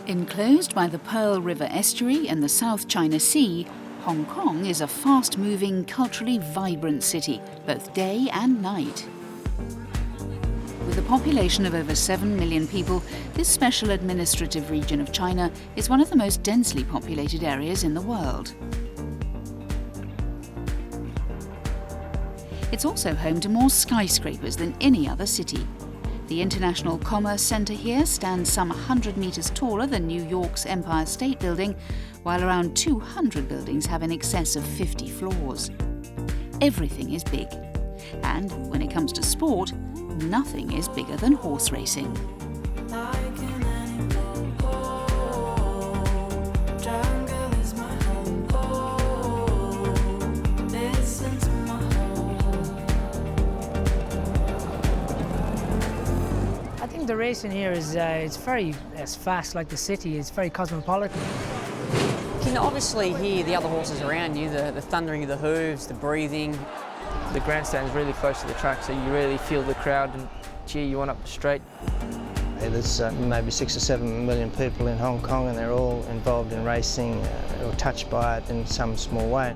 Enclosed by the Pearl River estuary and the South China Sea, Hong Kong is a fast-moving, culturally vibrant city, both day and night. With a population of over 7 million people, this special administrative region of China is one of the most densely populated areas in the world. It's also home to more skyscrapers than any other city. The International Commerce Centre here stands some 100 metres taller than New York's Empire State Building, while around 200 buildings have in excess of 50 floors. Everything is big. And when it comes to sport, nothing is bigger than horse racing. The racing here is it's fast, like the city. It's very cosmopolitan. You can obviously hear the other horses around you, the thundering of the hooves, the breathing. The grandstand is really close to the track, so you really feel the crowd and cheer you on up the straight. There's maybe 6 or 7 million people in Hong Kong, and they're all involved in racing or touched by it in some small way.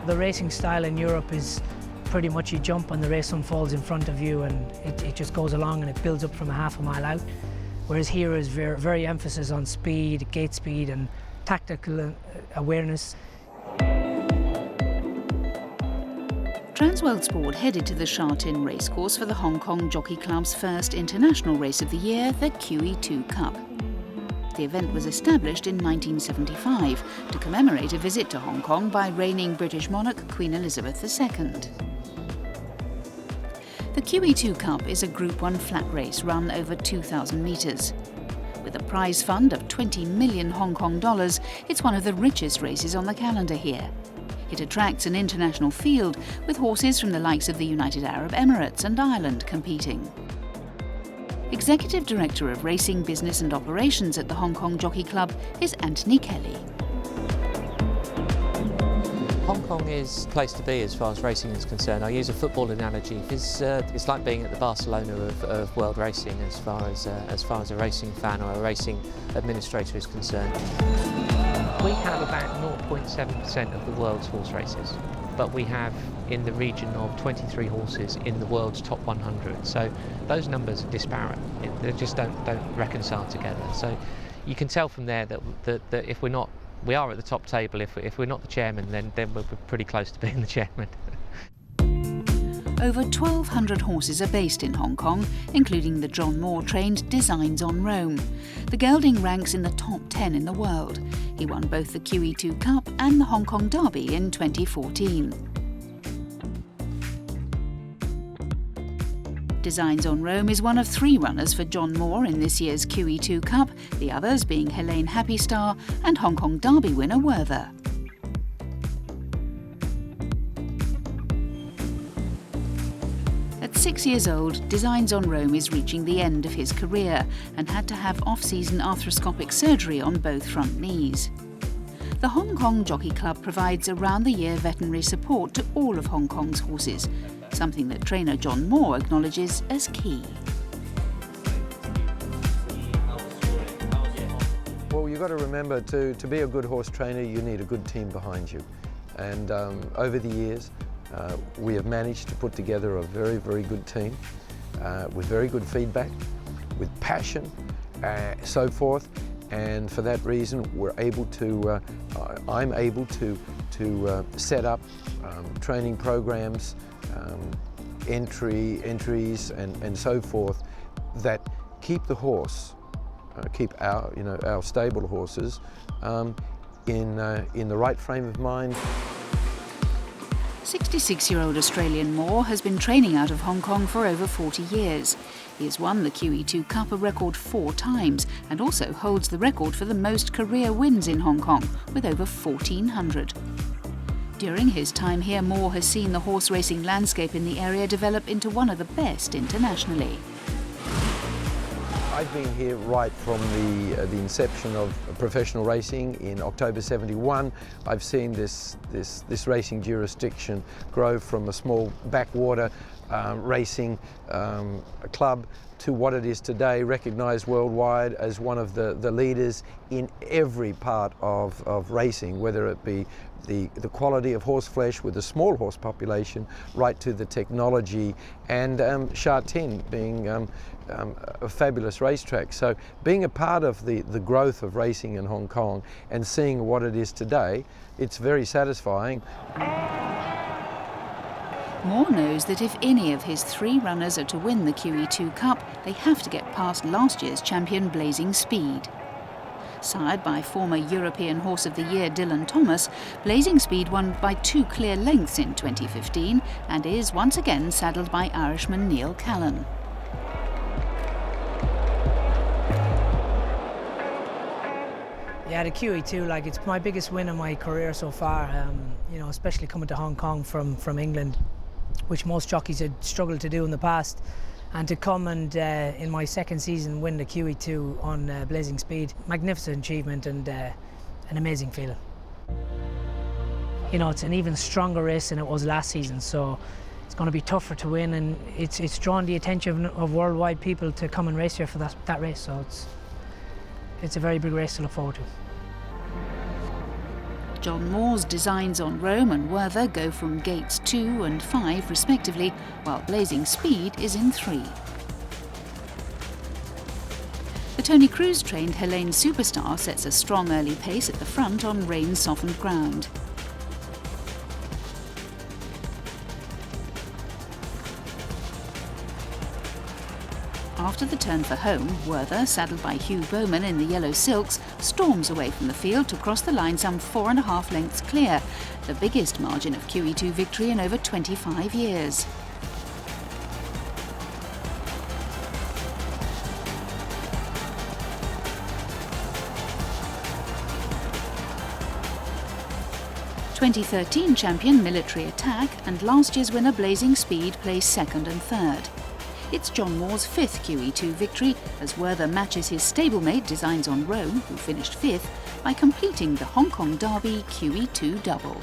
The racing style in Europe is pretty much you jump and the race unfolds in front of you, and it just goes along and it builds up from a half a mile out. Whereas here is very emphasis on speed, gate speed and tactical awareness. Transworld Sport headed to the Sha Tin racecourse for the Hong Kong Jockey Club's first international race of the year, the QEII Cup. The event was established in 1975 to commemorate a visit to Hong Kong by reigning British monarch Queen Elizabeth II. The QEII Cup is a Group 1 flat race run over 2,000 metres. With a prize fund of 20 million Hong Kong dollars, it's one of the richest races on the calendar here. It attracts an international field with horses from the likes of the United Arab Emirates and Ireland competing. Executive Director of Racing, Business and Operations at the Hong Kong Jockey Club is Anthony Kelly. Hong Kong is a place to be as far as racing is concerned. I use a football analogy. It's like being at the Barcelona of world racing as far as a racing fan or a racing administrator is concerned. We have about 0.7% of the world's horse races, but we have in the region of 23 horses in the world's top 100. So those numbers are disparate. They just don't reconcile together. So you can tell from there that if we are at the top table. If we're not the chairman, then we're pretty close to being the chairman. Over 1,200 horses are based in Hong Kong, including the John Moore-trained Designs on Rome. The gelding ranks in the top 10 in the world. He won both the QEII Cup and the Hong Kong Derby in 2014. Designs on Rome is one of 3 runners for John Moore in this year's QEII Cup, the others being Helene Happy Star and Hong Kong Derby winner Werther. At 6 years old, Designs on Rome is reaching the end of his career and had to have off-season arthroscopic surgery on both front knees. The Hong Kong Jockey Club provides around-the-year veterinary support to all of Hong Kong's horses, something that trainer John Moore acknowledges as key. Well, you've got to remember to be a good horse trainer, you need a good team behind you. And over the years, we have managed to put together a very, very good team with very good feedback, with passion, so forth. And for that reason, I'm able to set up training programs, entries, and so forth that keep the horse, keep our stable horses in the right frame of mind. 66-year-old Australian Moore has been training out of Hong Kong for over 40 years. He has won the QEII Cup a record 4 times and also holds the record for the most career wins in Hong Kong, with over 1,400. During his time here, Moore has seen the horse racing landscape in the area develop into one of the best internationally. I've been here right from the inception of professional racing in October '71. I've seen this racing jurisdiction grow from a small backwater racing club to what it is today, recognised worldwide as one of the leaders in every part of racing, whether it be the quality of horse flesh with the small horse population, right to the technology, and Sha Tin being a fabulous racetrack. So being a part of the growth of racing in Hong Kong and seeing what it is today, it's very satisfying. Moore knows that if any of his 3 runners are to win the QEII Cup, they have to get past last year's champion Blazing Speed. Sired by former European Horse of the Year Dylan Thomas, Blazing Speed won by 2 clear lengths in 2015 and is once again saddled by Irishman Neil Callan. Yeah, the QE2, like, it's my biggest win in my career so far. You know, especially coming to Hong Kong from England, which most jockeys had struggled to do in the past, and to come and in my second season win the QE2 on Blazing Speed, magnificent achievement and an amazing feeling. You know, it's an even stronger race than it was last season, so it's going to be tougher to win, and it's drawn the attention of worldwide people to come and race here for that race. So it's a very big race to look forward to. John Moore's designs on Rome and Werther go from gates 2 and 5 respectively, while Blazing Speed is in 3. The Tony Cruz-trained Helene Superstar sets a strong early pace at the front on rain-softened ground. After the turn for home, Werther, saddled by Hugh Bowman in the yellow silks, storms away from the field to cross the line some 4.5 lengths clear, the biggest margin of QE2 victory in over 25 years. '13 champion Military Attack and last year's winner Blazing Speed place 2nd and 3rd. It's John Moore's 5th QE2 victory as Werther matches his stablemate Designs on Rome, who finished 5th, by completing the Hong Kong Derby QE2 double.